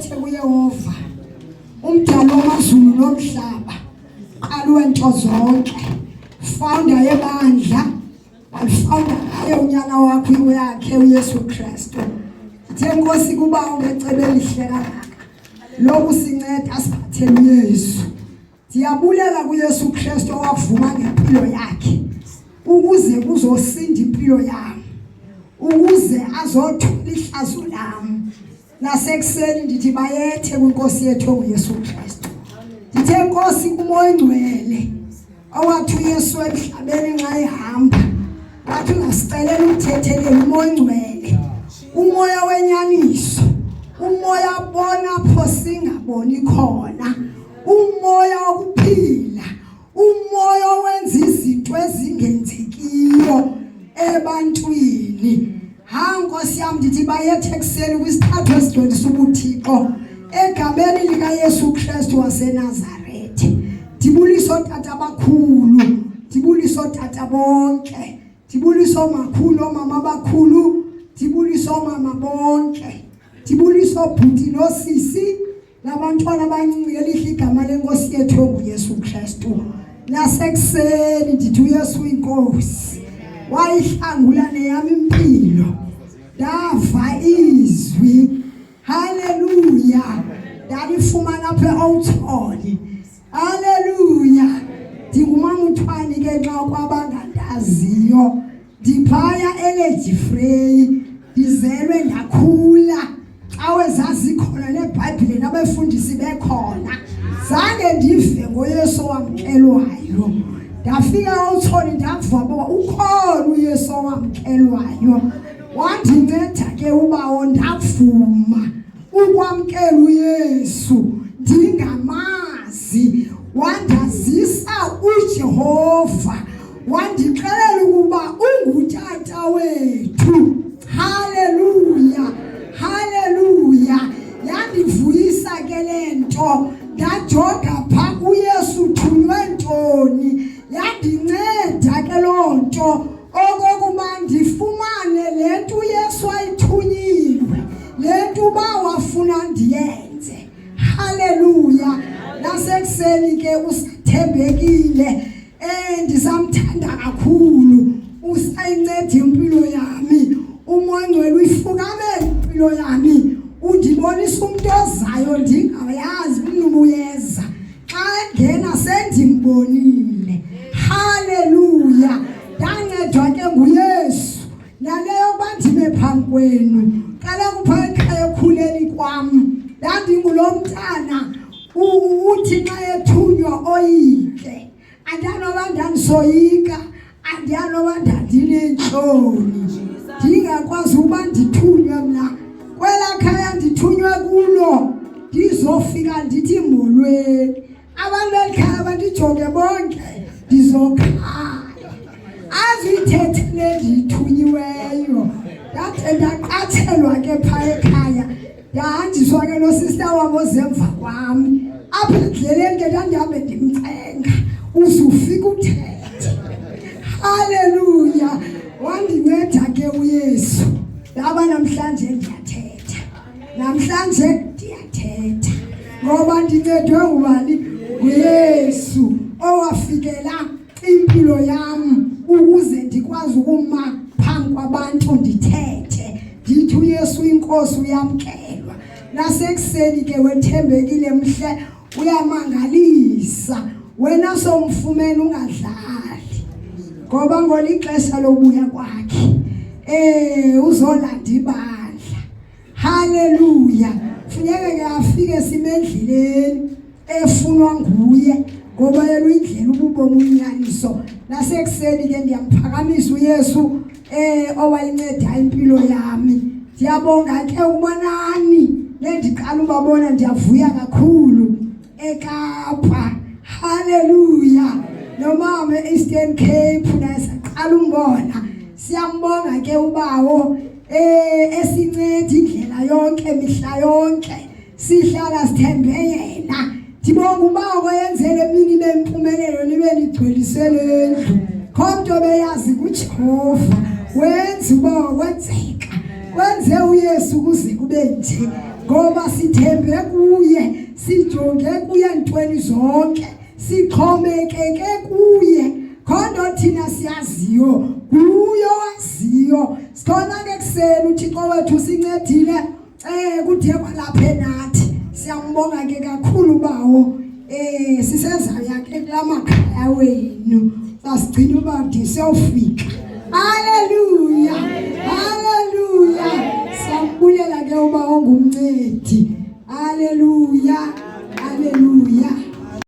balethe kuYehova umdalo wamazulu nomhlaba alwento zonke founder yebandla alifounder ngaye unyana wakhe uyakhe uYesu Kristu. Njengosi kuba ungecebe elihle kangaka lokhu sinceda siphathele uYesu. Ndiyabulela kuYesu Kristu owavuma ngempilo yakhe ukuze kuzosinda impilo yami, ukuze azothola ihlazo lami. Nasekuseni ndithi bayethe kuNkosi yethu uYesu Kristu. Ndithe Nkosi kuMoya Ngcwele owathi uYesu emhlabeni nxa ehamba wathi ungasicelela umthethelela uMoya Ngcwele, umoya wenyaniso, umoya bona pho singaboni khona, umoya wokuphila, umoya wenza izinto ezingenzekiyo ebantwini. Nkosi yami ndithi bayethe ekseni kwisithathu esidonisa ubuthixo egameni lika Yesu Kristu waseNazaretha. Ndibuliso tata abakhulu, ndibuliso tata bonke, ndibuliso makhulu omama abakhulu, ndibuliso mama bonke, ndibuliso bhuti nosisi labantwana abancinci elihle igama lenkosi yethu uYesu Kristu. Nasekuseni ndithi uYesu inkosi wayihlangula neyami impilo, ndava izwi, haleluya, ndalifumana apha eOutholi, haleluya. Ndingumama uThwani ke nxa kwabangandaziyo, ndiphaya Energy Free, ndizelwe ndakhula xa wezazi khona neBhayibhile nabefundisi bekhona, zange ndive ngoYesu wamkelwayo. Ndafika eOutholi ndava ukuba ukhona uYesu wamkelwayo, wandinceda ke ubawo ndavuma ukwamkela uYesu ndingamazi, wandazisa uJehova, wandixelela ukuba ungutata wethu, haleluya, haleluya. Yandivuyisa ke lento, ndajonga pha kuYesu thunywe ntoni, yandinceda ke loo nto okokuba ndifumane le nto uYesu ayithunyiwe, le nto uba wafuna ndiyenze, haleluya. Nasekuseni ke usathembekile, ndisamthanda kakhulu, usayinceda impilo yami, uMoya Ngcwele uyifukame impilo yami, undibonisa umuntu ozayo ndingayazi umnubuyeza, xa engena sendimbonile, haleluya. Ndancedwa ke nguYesu naleyo bandime phambi kwenu, kaloku phaa ekhaya ekhuleni kwam ndandingulo mntana uthi xa ethunywa oyike, andiyanoba ndandisoyika, andiyanoba ndandineentloni, ndingakwazi uba ndithunywe mna kwelaa khaya ndithunywe kulo, ndizofika ndithi molweni, abantu belikhaya bandijonge bonke, ndizokhala azuyithethele ndiyithunyiweyo. Ndade ndaqatshelwa ke phaa ekhaya, ndahanjiswa ke nosista wam ozemva kwami, apha endleleni ke ndandihambe ndimcenga uzufika uthethe, haleluya. Wandinceda ke uYesu, ndaba namhlanje ndiyathetha, namhlanje ndiyathetha, ngoba ndincedwe ngubani? nguYesu owafikela impilo yami ukuze ndikwazi ukuma phambi kwabantu ndithethe, ndithi uYesu inkosi uyamkelwa. Nasekuseni ke wethembekile mhle, uyamangalisa, wena somfumene ungadlali, ngoba ngolixesha lobuya kwakhe uzolanda ibandla, haleluya. Funeke ke afike simendleleni efunwa nguye, ngoba yena uyindlela ububomi unyaniso. Nasekuseni ke ndiyamphakamisa uYesu owayinceda impilo yami. Ndiyabonga ke ubonani nendiqala ubabona, ndiyavuya kakhulu eKapa, haleluya. Nomama eEastern Cape naye saqala umbona, siyambonga ke ubawo esinceda indlela yonke mihla yonke, sihlala sithembe yena. Ndibonga ubawo oyenzele emini bempumelelo nibe nigcwelisele endlu, khonto beyazi kuJehova wenza uba kwenzeka, kwenze uYesu kuze kube nje. ngoba sithembe kuye, sijonge kuye ntweni zonke, sixhomekeke kuye. Khona thina siyaziyo, kuyo waziyo. Sikhona ke kuseni uThixo wethu sincedile kuthe kwalapha nathi. Siyambonga ke kakhulu bawo. Sisezaya ke kulamakhaya wenu. Sasigcina ubadi siyofika. Haleluya. Haleluya. Siyabulela ke uba ongumncedi. Haleluya.